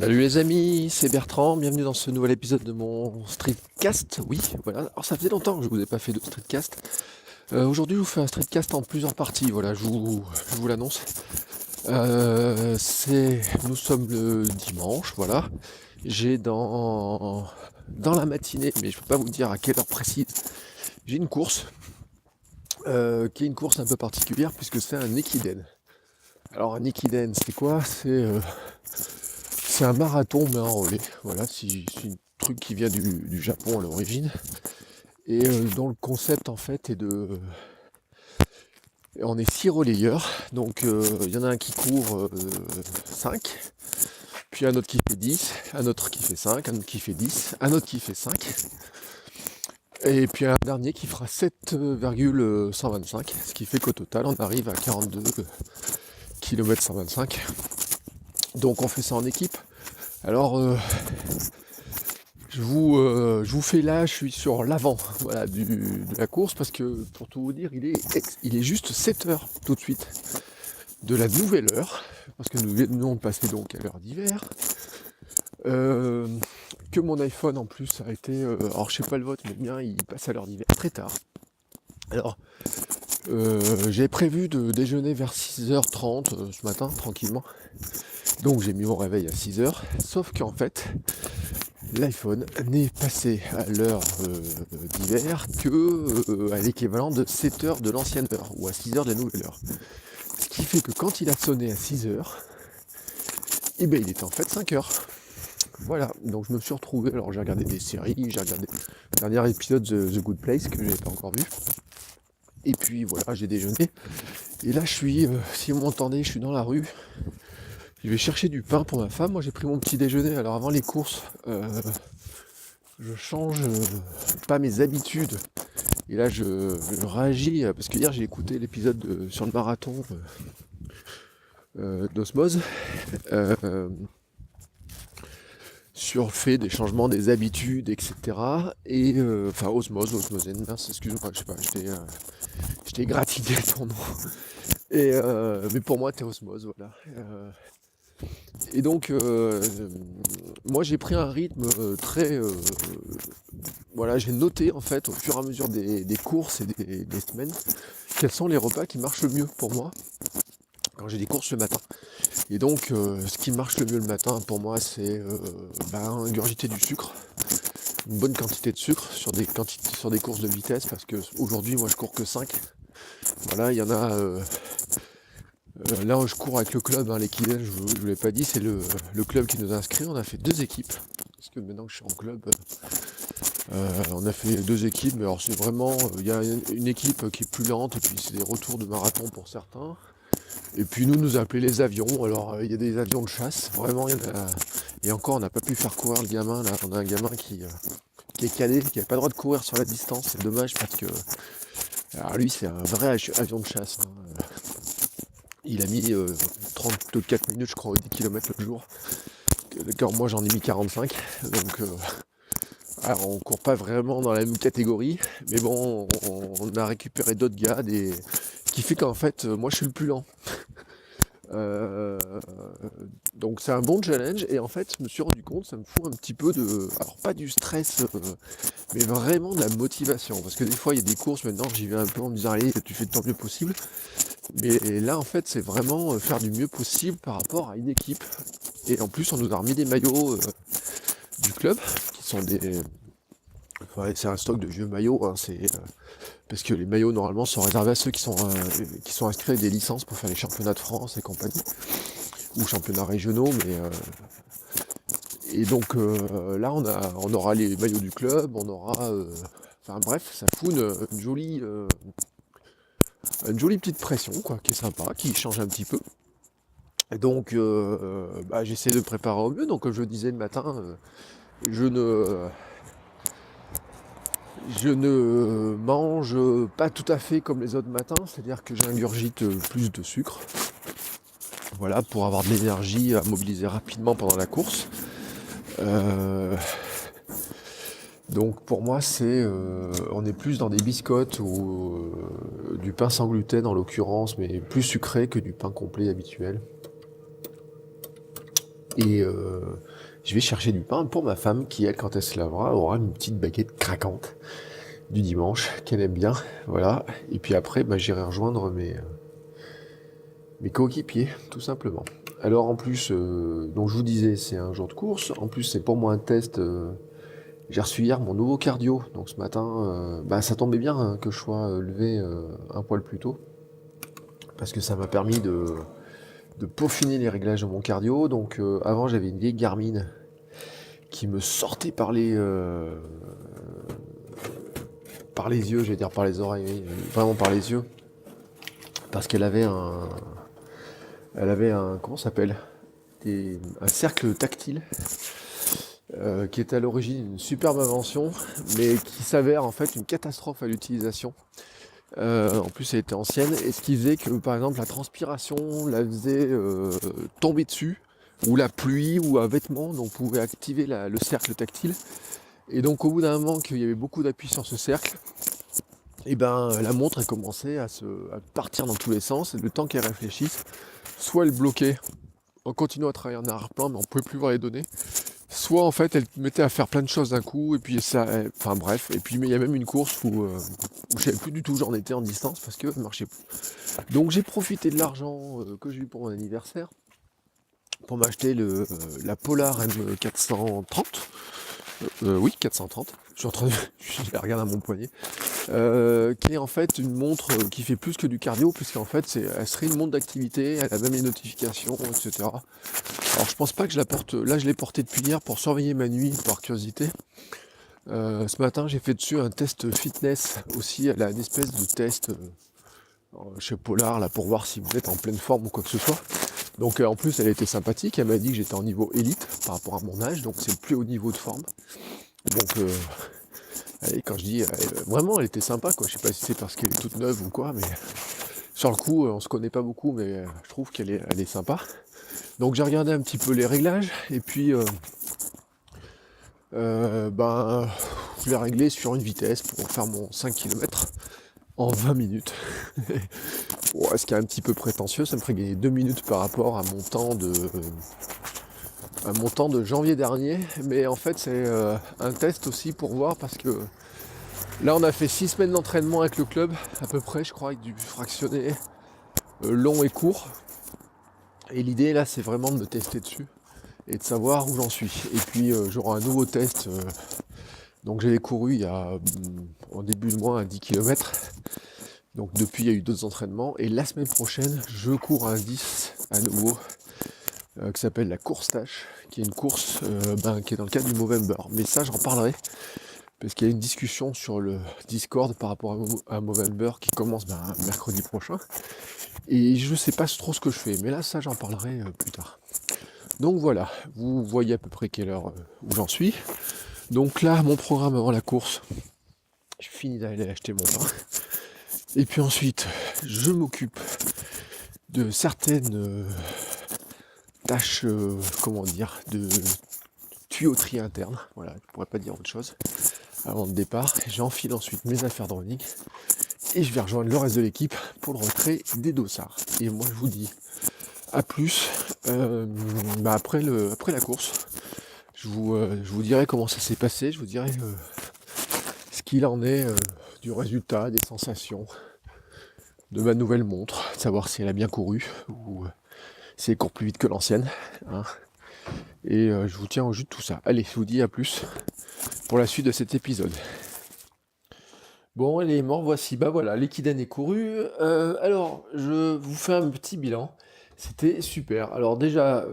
Salut les amis, c'est Bertrand, bienvenue dans ce nouvel épisode de mon streetcast. Oui, voilà, alors ça faisait longtemps que je vous ai pas fait de streetcast. Aujourd'hui je vous fais un streetcast en plusieurs parties, voilà, je vous l'annonce. Nous sommes le dimanche, voilà. J'ai dans la matinée, mais je peux pas vous dire à quelle heure précise, j'ai une course, qui est une course un peu particulière puisque c'est un Ekiden. Alors un Ekiden c'est quoi? C'est un marathon mais en relais, voilà, c'est un truc qui vient du Japon à l'origine, et dont le concept en fait est on est 6 relayeurs, donc il y en a un qui court 5, puis un autre qui fait 10, un autre qui fait 5, un autre qui fait 10, un autre qui fait 5, et puis un dernier qui fera 7,125, ce qui fait qu'au total on arrive à 42 km 125. Donc on fait ça en équipe. Alors je vous fais là, je suis sur l'avant, voilà, de la course, parce que pour tout vous dire, il est juste 7 heures tout de suite de la nouvelle heure, parce que nous venons de passer donc à l'heure d'hiver. Que mon iPhone en plus a été, alors je sais pas le vote, mais le mien il passe à l'heure d'hiver très tard. Alors j'ai prévu de déjeuner vers 6h30 ce matin, tranquillement. Donc j'ai mis mon réveil à 6h, sauf qu'en fait, l'iPhone n'est passé à l'heure d'hiver que à l'équivalent de 7 heures de l'ancienne heure, ou à 6 heures de la nouvelle heure. Ce qui fait que quand il a sonné à 6 heures, eh ben, il était en fait 5 heures. Voilà, donc je me suis retrouvé, alors j'ai regardé des séries, j'ai regardé le dernier épisode de The Good Place que je n'ai pas encore vu. Et puis voilà, j'ai déjeuné. Et là je suis, si vous m'entendez, je suis dans la rue. Je vais chercher du pain pour ma femme. Moi j'ai pris mon petit déjeuner. Alors avant les courses, je change pas mes habitudes. Et là je réagis, parce que hier j'ai écouté l'épisode sur le marathon d'Osmose, sur le fait des changements des habitudes, etc. Et enfin Osmose, mince, excuse-moi, je sais pas, je t'ai gratiné ton nom. Et mais pour moi t'es Osmose, voilà. Et donc moi j'ai pris un rythme très voilà, j'ai noté en fait au fur et à mesure des courses et des semaines quels sont les repas qui marchent le mieux pour moi quand j'ai des courses le matin. Et donc ce qui marche le mieux le matin pour moi c'est ingurgiter du sucre, une bonne quantité de sucre sur des courses de vitesse, parce que aujourd'hui moi je cours que 5. Voilà, il y en a là où je cours avec le club, hein, l'Equidel, je vous l'ai pas dit, c'est le club qui nous a inscrits. On a fait 2 équipes, parce que maintenant que je suis en club, on a fait 2 équipes, mais alors c'est vraiment, il y a une équipe qui est plus lente, et puis c'est des retours de marathon pour certains. Et puis nous appelons les avions. Alors il y a des avions de chasse, vraiment il y en a. Et encore on n'a pas pu faire courir le gamin là. On a un gamin qui est cadet, qui n'a pas le droit de courir sur la distance. C'est dommage parce que. Alors lui c'est un vrai avion de chasse, hein. Il a mis 34 minutes je crois au 10 km le jour. D'accord, moi j'en ai mis 45. Donc alors on court pas vraiment dans la même catégorie. Mais bon, on a récupéré d'autres gars. Ce qui fait qu'en fait moi je suis le plus lent. Euh, donc c'est un bon challenge, et en fait je me suis rendu compte, ça me fout un petit peu alors pas du stress, mais vraiment de la motivation, parce que des fois il y a des courses maintenant, j'y vais un peu en me disant allez tu fais de ton mieux possible, mais là en fait c'est vraiment faire du mieux possible par rapport à une équipe. Et en plus on nous a remis des maillots du club, qui sont ouais, c'est un stock de vieux maillots, hein, parce que les maillots normalement sont réservés à ceux qui sont inscrits avec des licences pour faire les championnats de France et compagnie, ou championnats régionaux, mais et donc là on aura les maillots du club, on aura enfin bref, ça fout une jolie petite pression quoi, qui est sympa, qui change un petit peu. Et donc j'essaie de me préparer au mieux. Donc comme je le disais le matin, je ne je ne mange pas tout à fait comme les autres matins, c'est-à-dire que j'ingurgite plus de sucre, voilà, pour avoir de l'énergie à mobiliser rapidement pendant la course. Donc pour moi on est plus dans des biscottes ou du pain sans gluten en l'occurrence, mais plus sucré que du pain complet habituel. Et je vais chercher du pain pour ma femme qui, elle, quand elle se lavera, aura une petite baguette craquante du dimanche qu'elle aime bien. Voilà. Et puis après, bah, j'irai rejoindre mes coéquipiers, tout simplement. Alors en plus, donc je vous disais, c'est un jour de course. En plus, c'est pour moi un test. J'ai reçu hier mon nouveau cardio. Donc ce matin, bah, ça tombait bien hein, que je sois levé un poil plus tôt. Parce que ça m'a permis de peaufiner les réglages de mon cardio. Donc avant, j'avais une vieille Garmin qui me sortait par les yeux, je vais dire par les oreilles, oui, vraiment par les yeux. Parce qu'elle avait comment ça s'appelle? Un cercle tactile qui était à l'origine une superbe invention, mais qui s'avère en fait une catastrophe à l'utilisation. En plus, elle était ancienne, et ce qui faisait que, par exemple, la transpiration la faisait tomber dessus, ou la pluie, ou un vêtement, donc on pouvait activer le cercle tactile. Et donc, au bout d'un moment qu'il y avait beaucoup d'appui sur ce cercle, et ben la montre elle commençait à partir dans tous les sens, et le temps qu'elle réfléchisse, soit elle bloquait en continuant à travailler en arrière-plan, mais on ne pouvait plus voir les données, soit en fait elle mettait à faire plein de choses d'un coup, et puis ça, enfin bref, et puis mais il y a même une course où je savais plus du tout où j'en étais en distance parce que ça marchait plus. Donc j'ai profité de l'argent que j'ai eu pour mon anniversaire pour m'acheter la Polar M430. Oui, 430. Je suis en train de. Je la regarde à mon poignet. Qui est en fait une montre qui fait plus que du cardio, puisqu'en fait elle serait une montre d'activité, elle a même les notifications, etc. Alors je pense pas que je la porte. Là je l'ai portée depuis hier pour surveiller ma nuit par curiosité. Ce matin j'ai fait dessus un test fitness aussi, elle a une espèce de test chez Polar là pour voir si vous êtes en pleine forme ou quoi que ce soit. Donc en plus elle était sympathique, elle m'a dit que j'étais en niveau élite par rapport à mon âge, donc c'est le plus haut niveau de forme. Donc allez, quand je dis vraiment elle était sympa quoi, je sais pas si c'est parce qu'elle est toute neuve ou quoi, mais sur le coup on se connaît pas beaucoup, mais je trouve elle est sympa. Donc j'ai regardé un petit peu les réglages et puis ben je l'ai réglé sur une vitesse pour faire mon 5 km en 20 minutes. Bon, ce qui est un petit peu prétentieux, ça me ferait gagner 2 minutes par rapport à mon temps de janvier dernier, mais en fait c'est un test aussi pour voir parce que là on a fait 6 semaines d'entraînement avec le club, à peu près je crois, avec du fractionné long et court. Et l'idée là c'est vraiment de me tester dessus et de savoir où j'en suis. Et puis j'aurai un nouveau test. Donc j'avais couru il y a en début de mois un 10 km. Donc depuis il y a eu d'autres entraînements. Et la semaine prochaine je cours un 10 à nouveau. Qui s'appelle la course tâche, qui est une course qui est dans le cadre du Movember. Mais ça j'en parlerai, parce qu'il y a une discussion sur le Discord par rapport à Movember qui commence mercredi prochain. Et je sais pas trop ce que je fais, mais là ça j'en parlerai plus tard. Donc voilà, vous voyez à peu près quelle heure où j'en suis. Donc là, mon programme avant la course, je finis d'aller acheter mon pain. Et puis ensuite, je m'occupe de certaines tâches, comment dire, de tuyauterie interne. Voilà, je pourrais pas dire autre chose. Avant le départ, j'enfile ensuite mes affaires de running et je vais rejoindre le reste de l'équipe pour le retrait des dossards. Et moi, je vous dis à plus après la course. Je vous dirai comment ça s'est passé, je vous dirai ce qu'il en est du résultat, des sensations, de ma nouvelle montre, de savoir si elle a bien couru ou si elle court plus vite que l'ancienne. Hein. Et je vous tiens au jus de tout ça. Allez, je vous dis à plus pour la suite de cet épisode. Bon, allez, m'en voici. Bah voilà, l'équidène est couru. Alors, je vous fais un petit bilan. C'était super. Alors déjà,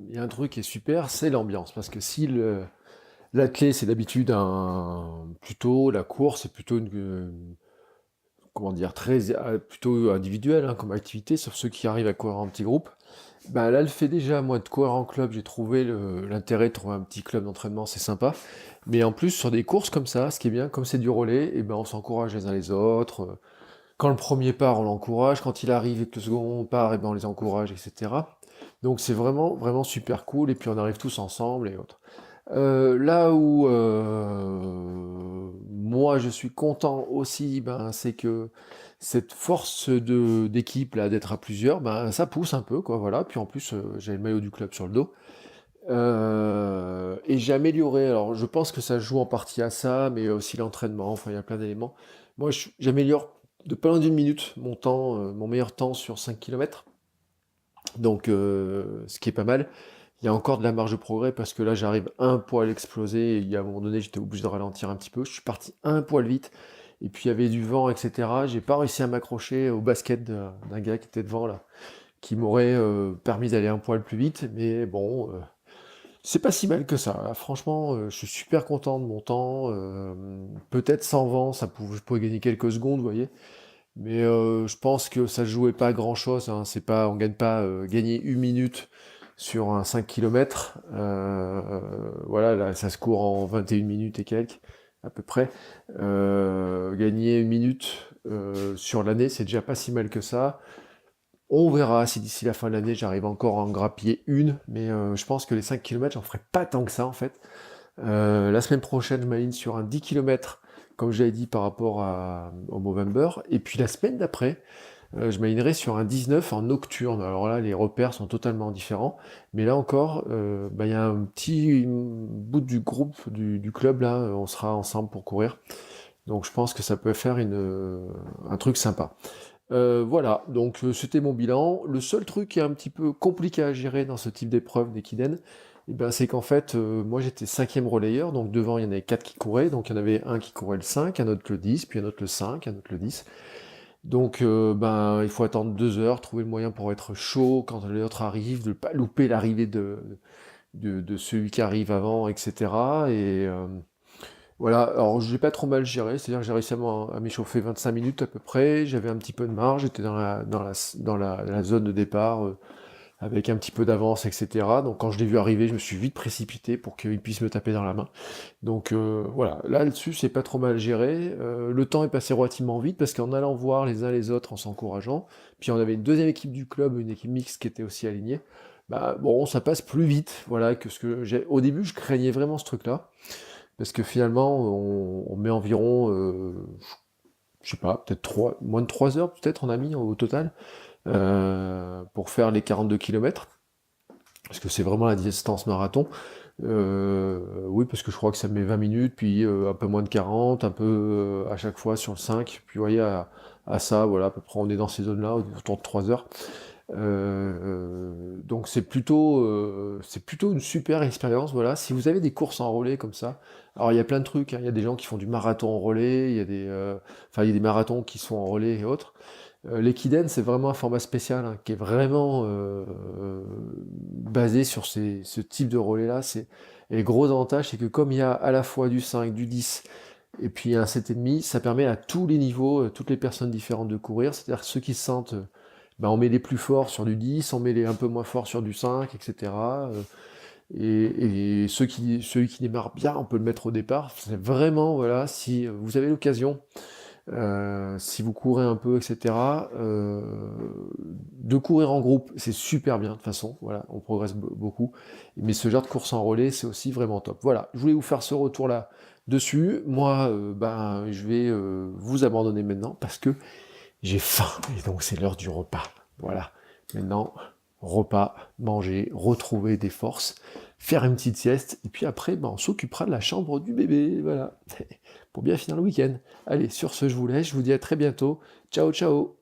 il y a un truc qui est super, c'est l'ambiance. Parce que si la clé, c'est d'habitude plutôt la course, c'est plutôt comment dire, plutôt individuel hein, comme activité, sauf ceux qui arrivent à courir en petit groupe. Bah là, le fait déjà, moi, de courir en club, j'ai trouvé l'intérêt de trouver un petit club d'entraînement, c'est sympa. Mais en plus, sur des courses comme ça, ce qui est bien, comme c'est du relais, et ben on s'encourage les uns les autres. Quand le premier part, on l'encourage. Quand il arrive et que le second part, et ben on les encourage, etc. Donc c'est vraiment, vraiment super cool. Et puis on arrive tous ensemble et autres. Là où moi je suis content aussi, ben, c'est que cette force d'équipe là, d'être à plusieurs, ben, ça pousse un peu, quoi, voilà. Puis en plus, j'ai le maillot du club sur le dos. Et j'ai amélioré, alors je pense que ça joue en partie à ça, mais aussi l'entraînement, enfin il y a plein d'éléments. Moi j'améliore de pas loin d'une minute mon temps, mon meilleur temps sur 5 kilomètres. Donc ce qui est pas mal. Il y a encore de la marge de progrès parce que là j'arrive un poil explosé, et il y a un moment donné j'étais obligé de ralentir un petit peu, je suis parti un poil vite, et puis il y avait du vent, etc. J'ai pas réussi à m'accrocher au basket d'un gars qui était devant là, qui m'aurait permis d'aller un poil plus vite, mais bon, c'est pas si mal que ça. Franchement, je suis super content de mon temps. Peut-être sans vent, je pourrais gagner quelques secondes, vous voyez. Mais je pense que ça se jouait pas à grand chose, hein. C'est pas, on gagne pas gagner une minute sur un 5 km. Voilà, là, ça se court en 21 minutes et quelques, à peu près. Gagner une minute sur l'année, c'est déjà pas si mal que ça. On verra si d'ici la fin de l'année j'arrive encore à en grappiller une, mais je pense que les 5 km, j'en ferai pas tant que ça en fait. La semaine prochaine, je m'aligne sur un 10 km, comme j'avais dit par rapport au Movember. Et puis la semaine d'après, je m'alignerai sur un 19 en nocturne. Alors là, les repères sont totalement différents. Mais là encore, bah, il y a un petit bout du groupe, du club, là, on sera ensemble pour courir. Donc je pense que ça peut faire un truc sympa. Voilà, donc c'était mon bilan. Le seul truc qui est un petit peu compliqué à gérer dans ce type d'épreuve d'Ekiden, eh ben, c'est qu'en fait, moi j'étais cinquième relayeur, donc devant il y en avait 4 qui couraient, donc il y en avait un qui courait le 5, un autre le 10, puis un autre le 5, un autre le 10. Donc ben, il faut attendre 2 heures, trouver le moyen pour être chaud quand l'autre arrive, de ne pas louper l'arrivée de celui qui arrive avant, etc. Et voilà, alors j'ai pas trop mal géré, c'est-à-dire que j'ai réussi à m'échauffer 25 minutes à peu près, j'avais un petit peu de marge, j'étais dans la zone de départ avec un petit peu d'avance, etc. Donc quand je l'ai vu arriver, je me suis vite précipité pour qu'il puisse me taper dans la main. Donc voilà, là-dessus c'est pas trop mal géré. Le temps est passé relativement vite parce qu'en allant voir les uns les autres, en s'encourageant, puis on avait une deuxième équipe du club, une équipe mixte qui était aussi alignée, bah bon, ça passe plus vite, voilà, que ce que j'ai. Au début, je craignais vraiment ce truc-là. Parce que finalement, on met environ, je sais pas, peut-être moins de 3 heures peut-être on a mis au total, pour faire les 42 km, parce que c'est vraiment la distance marathon. Oui, parce que je crois que ça met 20 minutes, puis un peu moins de 40, un peu à chaque fois sur le 5, puis vous voyez, à ça, voilà, à peu près on est dans ces zones-là, autour de 3 heures. Donc c'est plutôt une super expérience, voilà. Si vous avez des courses en relais comme ça, alors il y a plein de trucs, hein. Il y a des gens qui font du marathon en relais, il y a des marathons qui sont en relais et autres. L'Equiden, c'est vraiment un format spécial, hein, qui est vraiment basé sur ce type de relais-là. Et le gros avantage, c'est que comme il y a à la fois du 5, du 10, et puis un 7,5, ça permet à tous les niveaux, toutes les personnes différentes de courir. C'est-à-dire ceux qui se sentent, ben, on met les plus forts sur du 10, on met les un peu moins forts sur du 5, etc. Et celui qui démarre bien, on peut le mettre au départ. C'est vraiment, voilà, si vous avez l'occasion, si vous courez un peu, etc., de courir en groupe, c'est super bien de toute façon, voilà, on progresse beaucoup. Mais ce genre de course en relais, c'est aussi vraiment top. Voilà, je voulais vous faire ce retour-là dessus. Moi, ben, je vais vous abandonner maintenant parce que j'ai faim, et donc c'est l'heure du repas. Voilà, maintenant, repas, manger, retrouver des forces, faire une petite sieste, et puis après, ben, on s'occupera de la chambre du bébé, voilà, pour bien finir le week-end. Allez, sur ce, je vous laisse, je vous dis à très bientôt. Ciao, ciao.